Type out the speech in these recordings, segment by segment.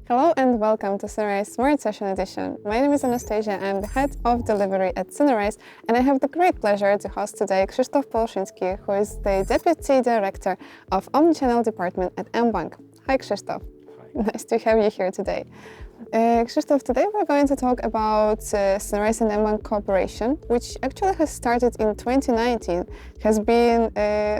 Hello and welcome to Synerise Smart Session Edition. My name is Anastasia, I'm the head of delivery at Synerise, and I have the great pleasure to host today Krzysztof Pałuszyński, who is the Deputy Director of Omnichannel Department at mBank. Hi Krzysztof. Hi. Nice to have you here today. Krzysztof, today we're going to talk about Synerise and mBank cooperation, which actually has started in 2019. It has been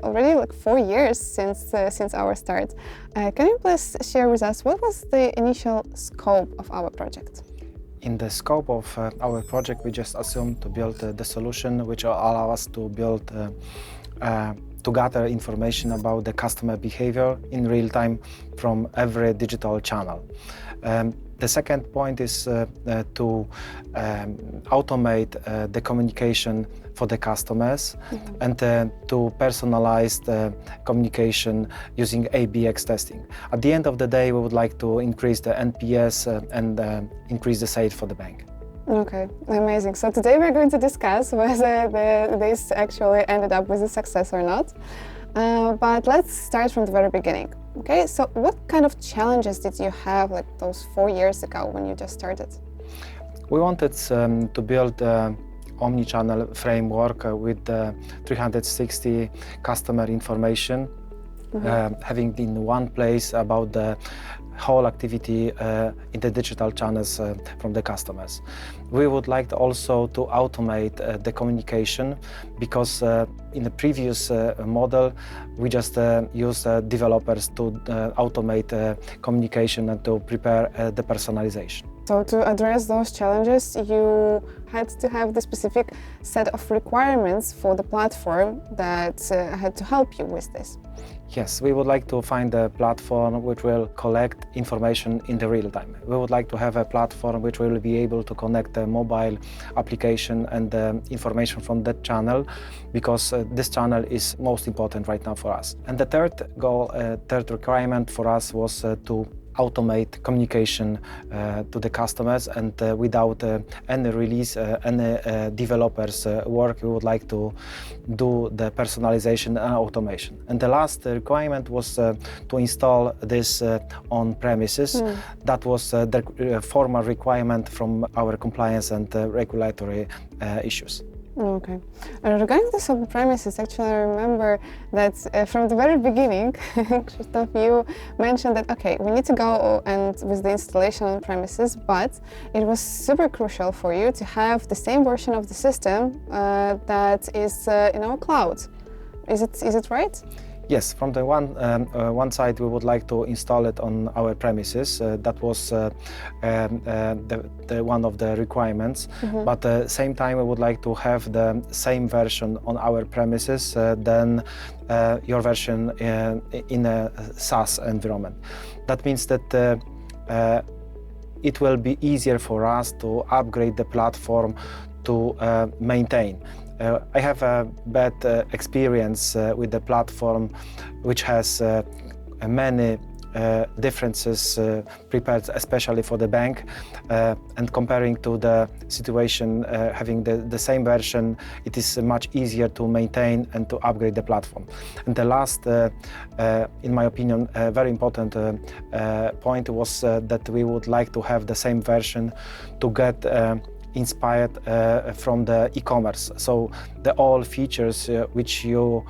already like 4 years since our start. Can you please share with us what was the initial scope of our project? In the scope of our project, we just assumed to build the solution which will allow us to build to gather information about the customer behavior in real time from every digital channel. The second point is to automate the communication for the customers and to personalize the communication using ABX testing. At the end of the day, we would like to increase the NPS and increase the sales for the bank. Okay, amazing. So today we're going to discuss whether this actually ended up with a success or not. But let's start from the very beginning. Okay, so what kind of challenges did you have like those 4 years ago when you just started? We wanted to build omnichannel framework with 360 customer information, having in one place about the whole activity in the digital channels from the customers. We would like also to automate the communication because in the previous model we just use developers to automate communication and to prepare the personalization. So to address those challenges, you had to have the specific set of requirements for the platform that had to help you with this. Yes, we would like to find a platform which will collect information in the real time. We would like to have a platform which will be able to connect the mobile application and the information from that channel, because this channel is most important right now for us. And the third requirement for us was to automate communication to the customers, and without any release, any developers work, we would like to do the personalization and automation. And the last requirement was to install this on premises. That was the formal requirement from our compliance and regulatory issues. Okay. Regarding this on premises, actually I remember that from the very beginning, Krzysztof, you mentioned that, okay, we need to go and with the installation on premises, but it was super crucial for you to have the same version of the system that is in our cloud. Is it right? Yes, from the one side we would like to install it on our premises. That was the one of the requirements. But at the same time we would like to have the same version on our premises than your version in a SaaS environment. That means that it will be easier for us to upgrade the platform to maintain. I have a bad experience with the platform, which has many differences prepared especially for the bank, and comparing to the situation having the same version, it is much easier to maintain and to upgrade the platform. And the last, in my opinion, very important point was that we would like to have the same version to get inspired from the e-commerce. So all features which you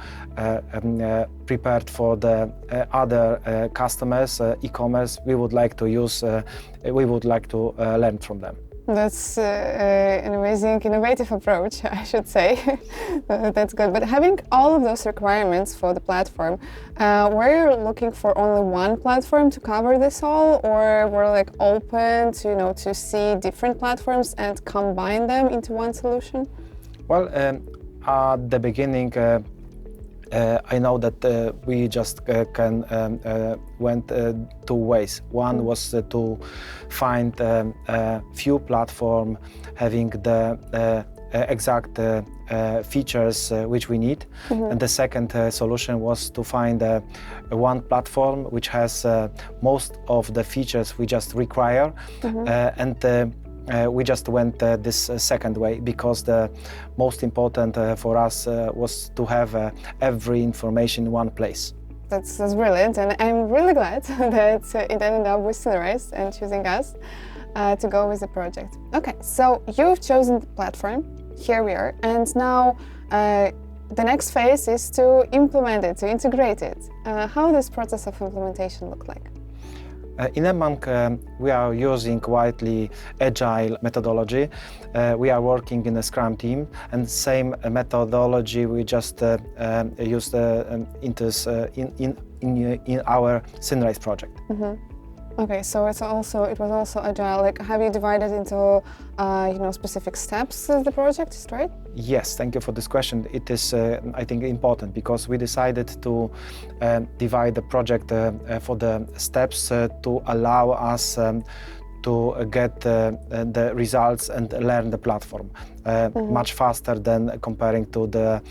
prepared for the other customers, e-commerce, we would like to use, we would like to learn from them. That's an amazing, innovative approach, I should say. That's good. But having all of those requirements for the platform, were you looking for only one platform to cover this all, or were like open to to see different platforms and combine them into one solution? Well, at the beginning, I know that we just went two ways. One was to find a few platforms having the exact features which we need. And the second solution was to find one platform which has most of the features we just require. And we just went this second way because the most important for us was to have every information in one place. that's brilliant, and I'm really glad that it ended up with Synerise and choosing us to go with the project. Okay, so you've chosen the platform. Here we are, and now the next phase is to implement it, to integrate it. How does this process of implementation look like? In mBank, we are using widely agile methodology. We are working in a Scrum team, and same methodology we just used in our Synerise project. Mm-hmm. Okay, so it was also agile. Like, have you divided into specific steps of the project, right? Yes, thank you for this question. It is, I think, important because we decided to divide the project for the steps to allow us to get the results and learn the platform much faster than comparing to the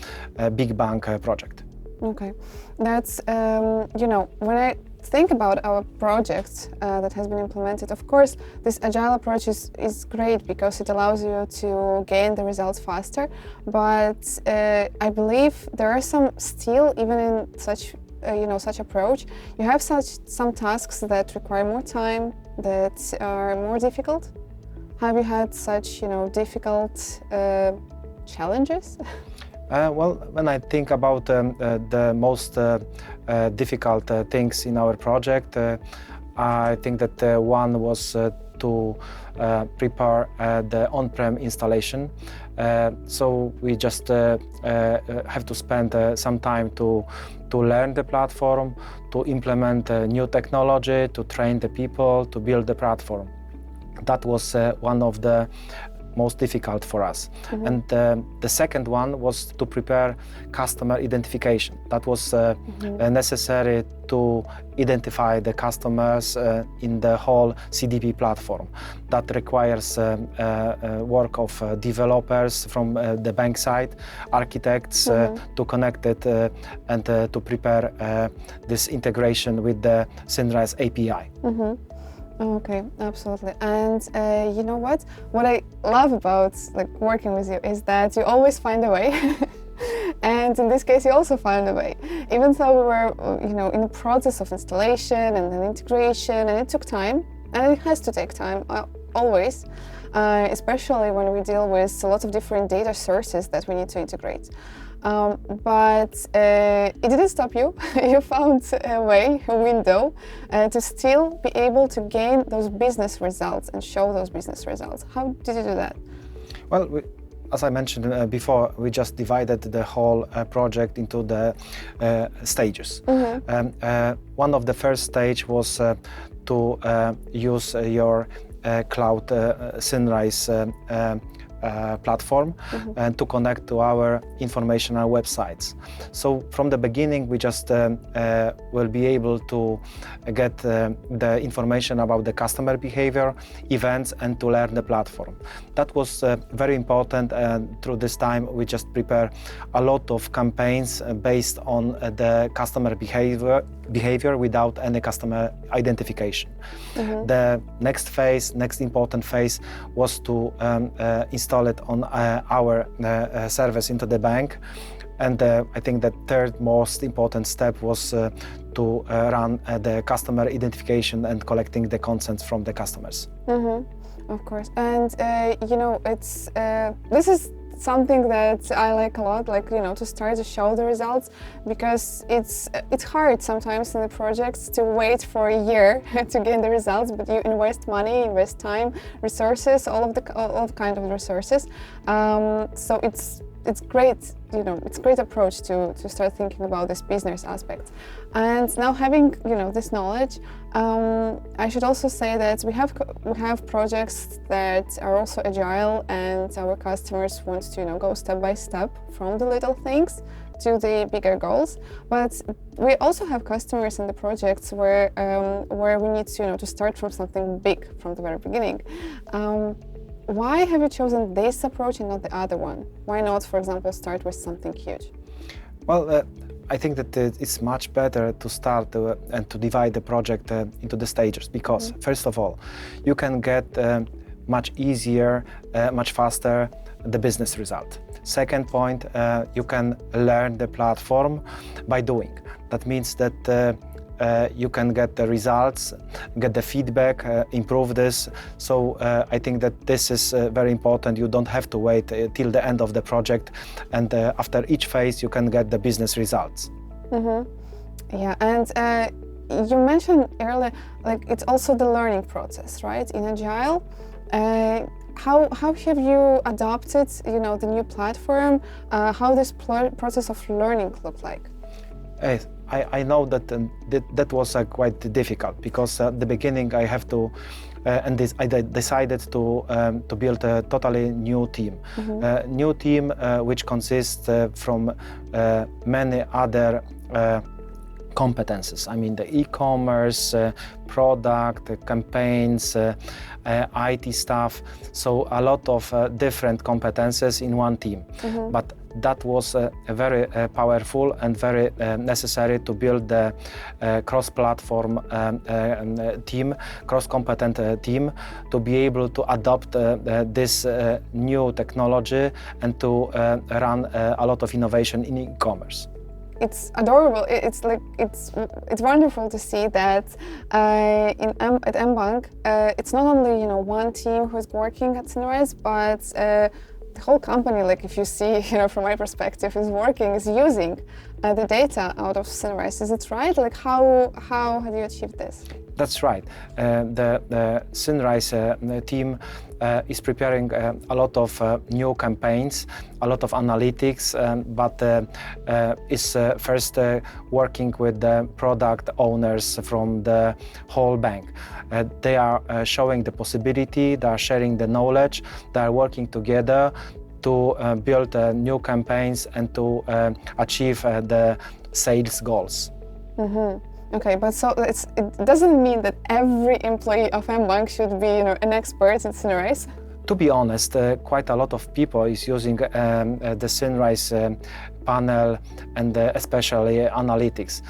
big bank project. Okay, that's when I think about our project that has been implemented, of course, this agile approach is great because it allows you to gain the results faster. But I believe there are still, even in such such approach, you have some tasks that require more time, that are more difficult. Have you had such difficult challenges? Well, when I think about the most difficult things in our project, I think that one was to prepare the on-prem installation. So we just have to spend some time to learn the platform, to implement new technology, to train the people, to build the platform. That was one of the most difficult for us. Mm-hmm. And the second one was to prepare customer identification. That was necessary to identify the customers in the whole CDP platform. That requires work of developers from the bank side, architects to connect it and to prepare this integration with the Synerise API. Mm-hmm. Okay, absolutely. And you know what? What I love about working with you is that you always find a way. And in this case, you also found a way. Even though we were, in the process of installation and then integration, and it took time, and it has to take time always, especially when we deal with a lot of different data sources that we need to integrate. But it didn't stop you. You found a way, a window, to still be able to gain those business results and show those business results. How did you do that? Well, as I mentioned before, we just divided the whole project into the stages. Mm-hmm. One of the first stage was to use your cloud Synerise platform and to connect to our informational websites. So from the beginning, we just will be able to get the information about the customer behavior, events, and to learn the platform. That was very important, and through this time, we just prepare a lot of campaigns based on the customer behavior without any customer identification. Mm-hmm. The next important phase was to install it on our service into the bank. And I think the third most important step was to run the customer identification and collecting the consents from the customers. Mm-hmm. Of course. And it's this is something that I like a lot, to start to show the results, because it's hard sometimes in the projects to wait for a year to gain the results, but you invest money, invest time, resources, all of kind of resources. So it's great, it's a great approach to start thinking about this business aspect. And now having this knowledge, I should also say that we have projects that are also agile, and our customers want to go step by step from the little things to the bigger goals. But we also have customers in the projects where we need to start from something big from the very beginning. Why have you chosen this approach and not the other one? Why not, for example, start with something huge? Well, I think that it's much better to start and to divide the project into the stages, because first of all, you can get much easier, much faster the business result. Second point, you can learn the platform by doing. That means that you can get the results, get the feedback, improve this. So I think that this is very important. You don't have to wait till the end of the project, and after each phase you can get the business results. Yeah, and you mentioned earlier, like it's also the learning process, right? In Agile, how have you adopted, the new platform? How this process of learning look like? I know that that was quite difficult, because at the beginning I have to, I decided to build a totally new team. New team which consists from many other competences. I mean, the e-commerce, product, campaigns, IT stuff. So a lot of different competences in one team. But that was very powerful and very necessary to build the cross-platform team, cross-competent team, to be able to adopt this new technology and to run a lot of innovation in e-commerce. It's adorable. It's wonderful to see that at mBank, it's not only one team who's working at Synerise, but the whole company. Like if you see, from my perspective, is using the data out of Synerise. Is it right? Like how have you achieved this? That's right. The Synerise team is preparing a lot of new campaigns, a lot of analytics, but is first working with the product owners from the whole bank. They are showing the possibility, they are sharing the knowledge, they are working together to build new campaigns and to achieve the sales goals. Okay, but so it doesn't mean that every employee of mBank should be, an expert in Synerise? To be honest, quite a lot of people is using the Synerise panel and especially analytics.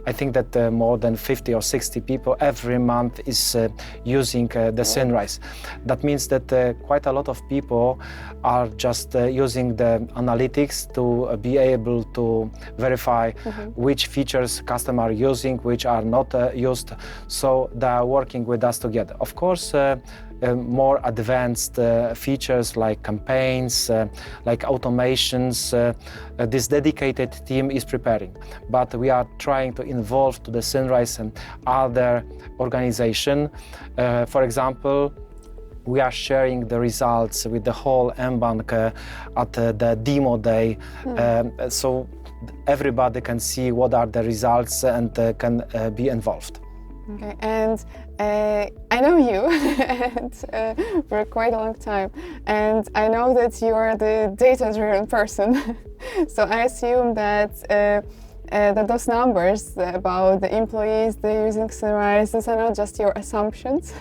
I think that more than 50 or 60 people every month is using the Synerise. That means that quite a lot of people are just using the analytics to be able to verify which features customers are using, which are not used. So they are working with us together. Of course, more advanced features like campaigns, like automations, this dedicated team is preparing. But we are trying to involve to the Synerise and other organization. For example, we are sharing the results with the whole mBank at the demo day, so everybody can see what are the results and can be involved. Okay, and I know you for quite a long time, and I know that you are the data-driven person. So I assume that those numbers about the employees they're using Synerise, those are not just your assumptions,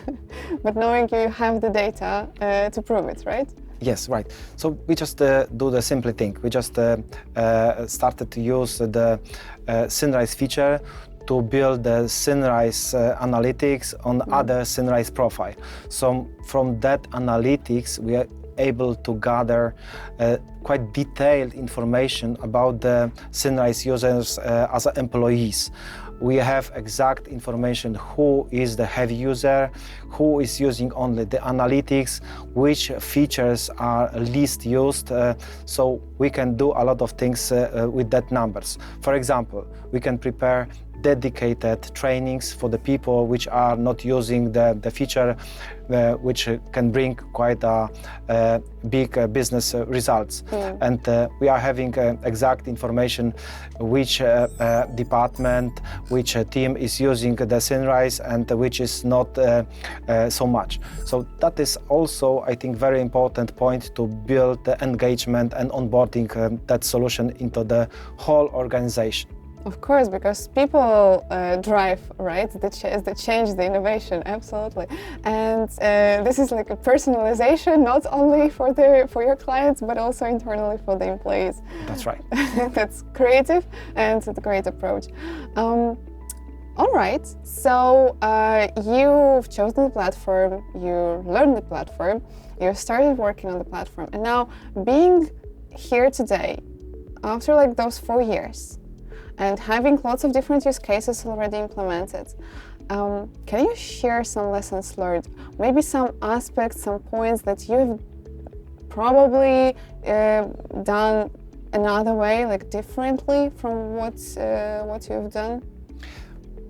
but knowing you have the data to prove it, right? Yes, right. So we just do the simple thing. We just started to use the Synerise feature to build the Synerise analytics on other Synerise profile. So from that analytics, we are able to gather quite detailed information about the Synerise users as employees. We have exact information who is the heavy user, who is using only the analytics, which features are least used, so we can do a lot of things with that numbers. For example, we can prepare dedicated trainings for the people which are not using the feature, which can bring quite a big business results. And we are having exact information which department, which team is using the Synerise and which is not so much. So that is also, I think, very important point to build the engagement and onboarding that solution into the whole organization. Of course, because people drive, right? The change, the innovation, absolutely. And this is like a personalization, not only for your clients, but also internally for the employees. That's right. That's creative and it's a great approach. All right, so you've chosen the platform, you learned the platform, you started working on the platform, and now being here today, after like those 4 years, and having lots of different use cases already implemented, can you share some lessons learned? Maybe some aspects, some points that you've probably done another way, like differently from what you've done?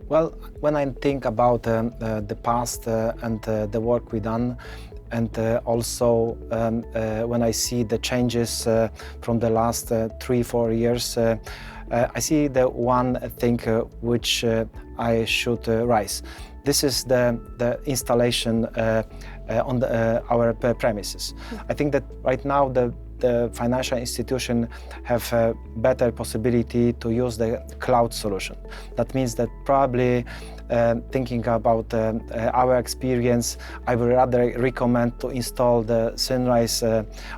Well, when I think about the past and the work we done, and also when I see the changes from the last 3-4 years, I see the one thing which I should raise. This is the installation on our premises. I think that right now the financial institution have a better possibility to use the cloud solution. That means that probably thinking about our experience, I would rather recommend to install the Synerise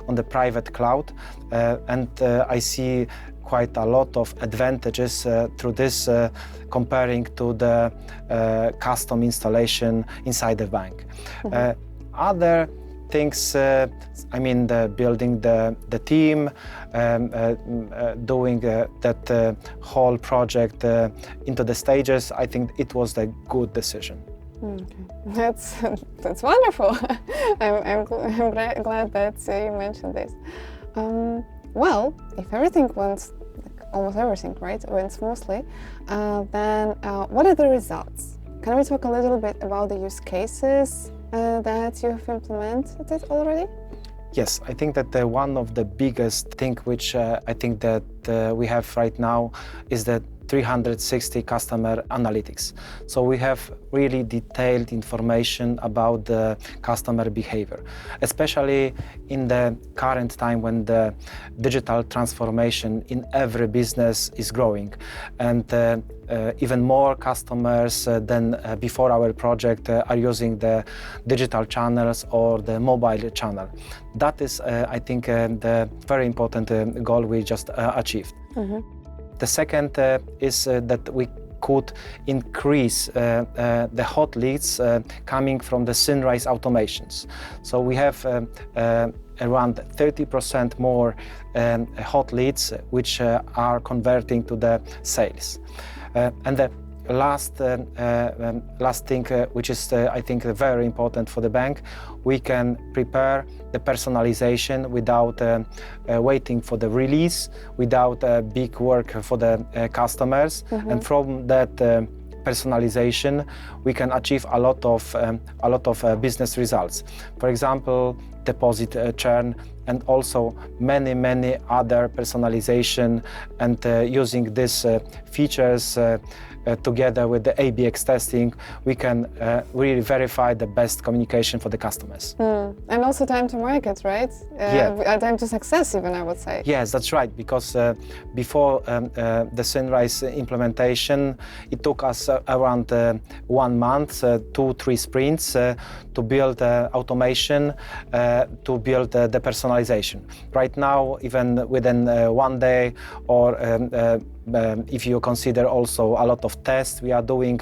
on the private cloud, and I see quite a lot of advantages through this comparing to the custom installation inside the bank. Other things, I mean, building the team, doing that whole project into the stages, I think it was a good decision. Okay. That's wonderful. I'm glad that you mentioned this. Well, if everything went, like almost everything, right, went smoothly, then what are the results? Can we talk a little bit about the use cases that you have implemented already? Yes, I think that one of the biggest thing which I think that we have right now is that 360 customer analytics. So we have really detailed information about the customer behavior, especially in the current time when the digital transformation in every business is growing, and even more customers than before our project are using the digital channels or the mobile channel. That is, I think, the very important goal we just achieved. The second is that we could increase the hot leads coming from the Synerise automations. So we have around 30% more hot leads which are converting to the sales. And the last thing, which is I think very important for the bank, we can prepare the personalization without waiting for the release, without big work for the customers, and from that personalization we can achieve a lot of business results. For example, deposit churn, and also many other personalization, and using these features together with the ABX testing, we can really verify the best communication for the customers. And also time to market, right? Time to success even, I would say. Yes, that's right, because before the Synerise implementation, it took us around 1 month, 2-3 sprints to build automation, to build the personalization. Right now, even within 1 day, or if you consider also a lot of tests, we are doing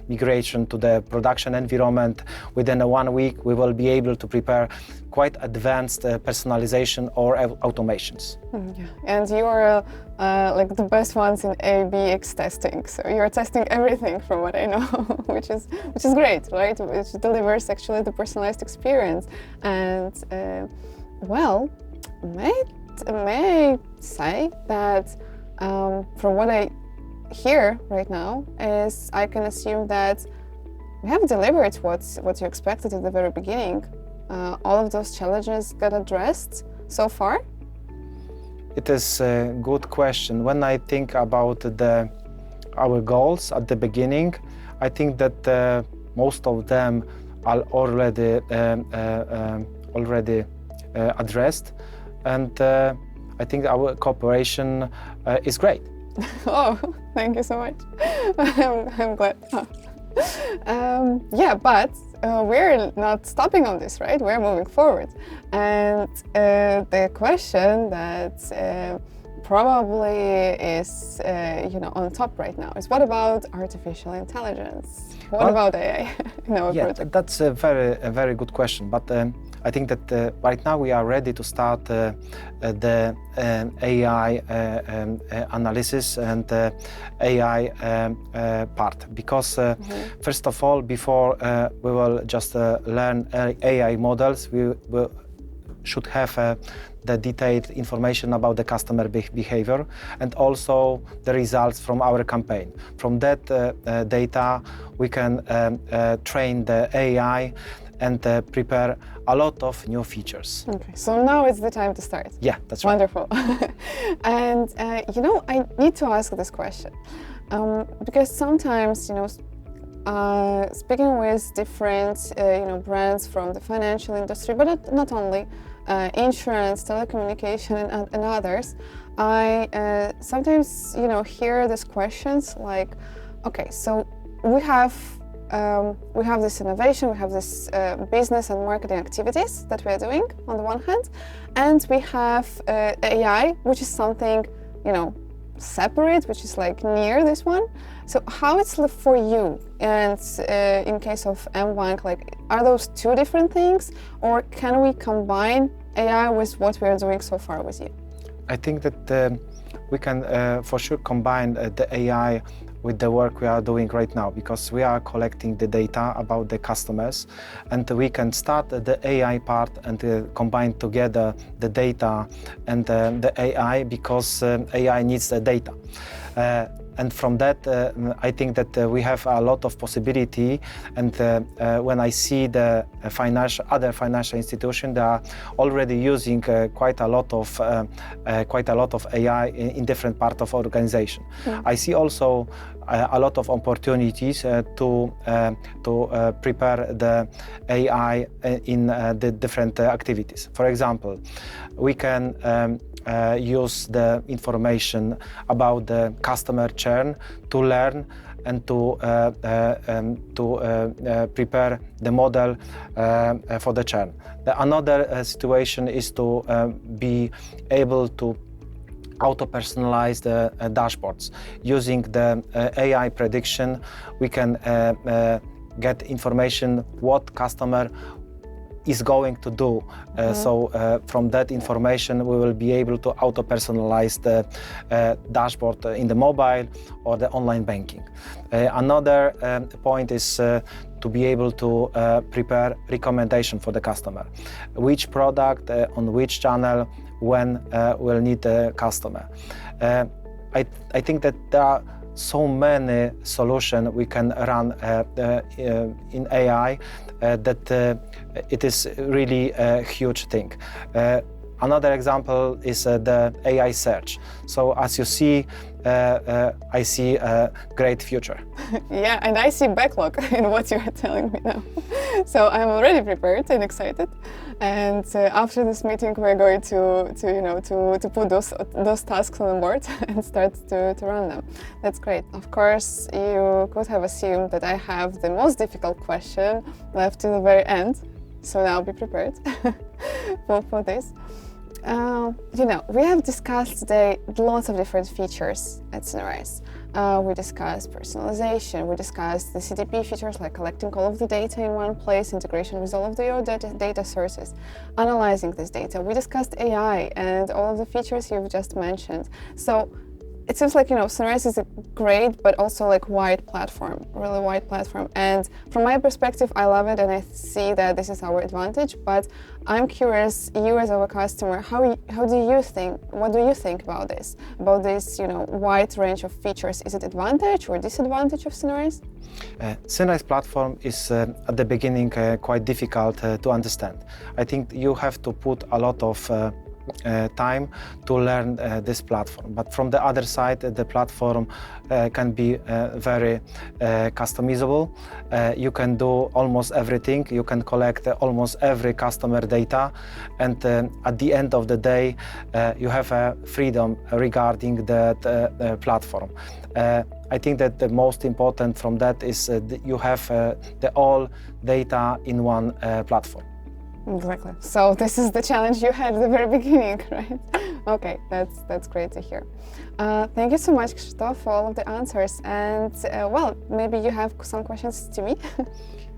migration to the production environment. Within 1 week, we will be able to prepare quite advanced personalization or automations. And you are like the best ones in ABX testing. So you're testing everything, from what I know, which is great, right? Which delivers actually the personalized experience. And well, may I say that from what I hear right now is I can assume that we have delivered what you expected at the very beginning. All of those challenges got addressed so far? It is a good question. When I think about our goals at the beginning, I think that most of them are already addressed, and I think our cooperation is great. Oh, thank you so much. I'm glad. Yeah, but we're not stopping on this, right? We're moving forward. And the question that probably is on top right now is what about artificial intelligence? What about AI in our project? That's a very good question. But I think that right now we are ready to start the AI analysis and AI part, because first of all, before we will just learn AI models, we should have the detailed information about the customer behavior and also the results from our campaign. From that data, we can train the AI and prepare a lot of new features. Okay, so now it's the time to start. Yeah, that's right. Wonderful. And I need to ask this question because sometimes, speaking with different, brands from the financial industry, but not only, insurance, telecommunication, and others, I sometimes, hear these questions like, okay, so we have this innovation, we have this business and marketing activities that we are doing on the one hand, and we have AI, which is something, separate, which is like near this one. So how it's for you, and in case of mBank, like, are those two different things, or can we combine AI with what we are doing so far with you? I think that we can for sure combine the AI with the work we are doing right now, because we are collecting the data about the customers, and we can start the AI part and combine together the data and the AI, because AI needs the data. And from that, I think that we have a lot of possibility. And when I see the other financial institutions, they are already using quite a lot of AI in different parts of organization. Yeah. I see also a lot of opportunities to prepare the AI in the different activities. For example, we can use the information about the customer churn to learn and to prepare the model for the churn. Another situation is to be able to auto-personalize the dashboards. Using the AI prediction, we can get information what customer is going to do. So from that information, we will be able to auto-personalize the dashboard in the mobile or the online banking. Another point is to be able to prepare recommendation for the customer. Which product on which channel when will need the customer. I think that there are so many solutions we can run in AI that it is really a huge thing. Another example is the AI search. So as you see, I see a great future. Yeah, and I see backlog in what you are telling me now. So I'm already prepared and excited. And after this meeting, we're going to put those tasks on the board and start to run them. That's great. Of course, you could have assumed that I have the most difficult question left to the very end. So now be prepared for this. We have discussed today lots of different features at Synerise. We discussed personalization, we discussed the CDP features like collecting all of the data in one place, integration with all of your data sources, analyzing this data. We discussed AI and all of the features you've just mentioned. So it seems like, Synerise is a great, but also like wide platform, really wide platform. And from my perspective, I love it and I see that this is our advantage. But I'm curious, you as our customer, how do you think, what do you think about this wide range of features? Is it advantage or disadvantage of Synerise? Synerise platform is at the beginning quite difficult to understand. I think you have to put a lot of time to learn this platform. But from the other side, the platform can be very customizable. You can do almost everything. You can collect almost every customer data. And at the end of the day, you have freedom regarding that platform. I think that the most important from that is you have the all data in one platform. Exactly. So this is the challenge you had at the very beginning, right? Okay, that's great to hear. Thank you so much, Krzysztof, for all of the answers. And well, maybe you have some questions to me?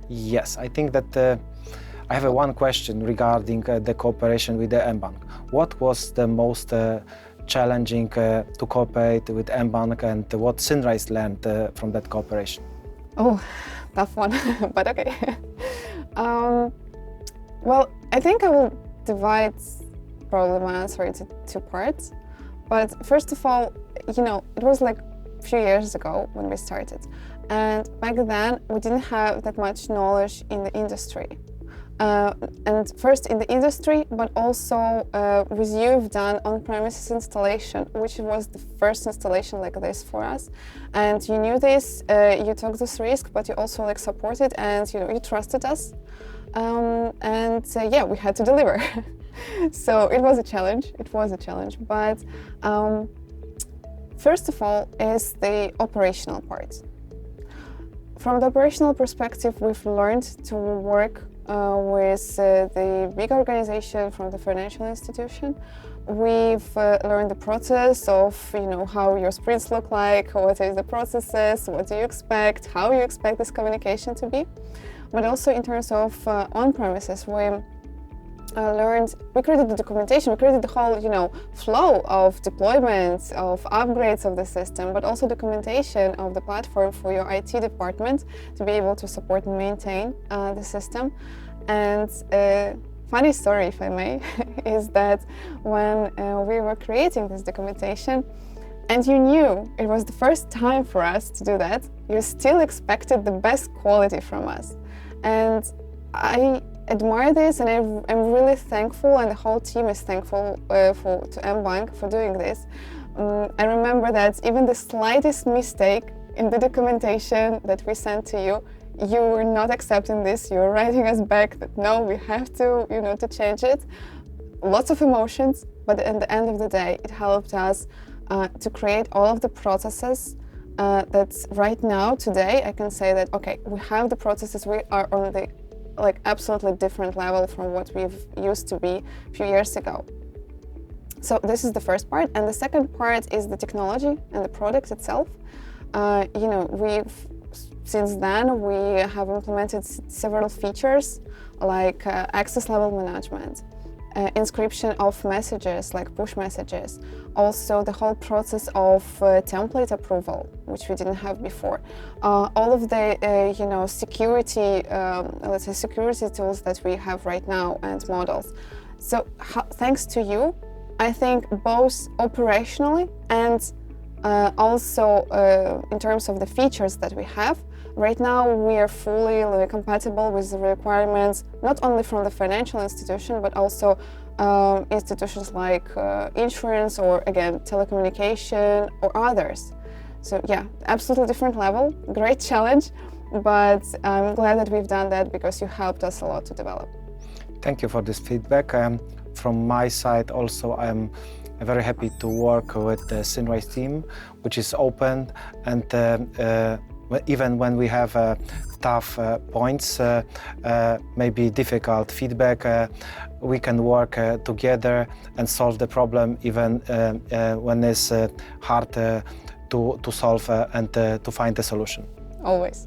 Yes, I think that I have one question regarding the cooperation with the mBank. What was the most challenging to cooperate with mBank, and what Synerise learned from that cooperation? Oh, tough one, but okay. Well, I think I will divide probably my answer into two parts. But first of all, you know, it was like a few years ago when we started. And back then, we didn't have that much knowledge in the industry. And first in the industry, but also with you, we've done on-premises installation, which was the first installation like this for us. And you knew this, you took this risk, but you also like supported and you trusted us. Yeah, we had to deliver. So it was a challenge. But first of all is the operational part. From the operational perspective, we've learned to work with the big organization from the financial institution. We've learned the process of, how your sprints look like, what is the processes, what do you expect, how you expect this communication to be. But also in terms of on-premises, we created the documentation, we created the whole, flow of deployments, of upgrades of the system, but also documentation of the platform for your IT department to be able to support and maintain the system. And funny story, if I may, is that when we were creating this documentation, and you knew it was the first time for us to do that, you still expected the best quality from us. And I admire this, and I'm really thankful, and the whole team is thankful to mBank for doing this. I remember that even the slightest mistake in the documentation that we sent to you, you were not accepting this. You were writing us back that no, we have to, to change it. Lots of emotions, but at the end of the day, it helped us to create all of the processes that's right now, today, I can say that, okay, we have the processes, we are on the absolutely different level from what we've used to be a few years ago. So this is the first part, and the second part is the technology and the product itself. Since then we have implemented several features like access level management, inscription of messages like push messages, also the whole process of template approval, which we didn't have before, all of the security, let's say security tools that we have right now and models. So thanks to you, I think both operationally and also in terms of the features that we have, right now we are fully compatible with the requirements, not only from the financial institution, but also institutions like insurance or, again, telecommunication or others. So yeah, absolutely different level, great challenge, but I'm glad that we've done that because you helped us a lot to develop. Thank you for this feedback. From my side also, I'm very happy to work with the Synerise team, which is open, and even when we have tough points, maybe difficult feedback, we can work together and solve the problem even when it's hard to solve and to find a solution. Always.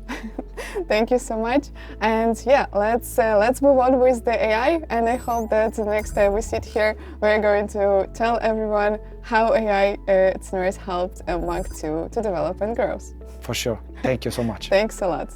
Thank you so much. And yeah, let's move on with the AI. And I hope that the next time we sit here, we're going to tell everyone how AI at Synerise helped mBank to develop and grow. For sure. Thank you so much. Thanks a lot.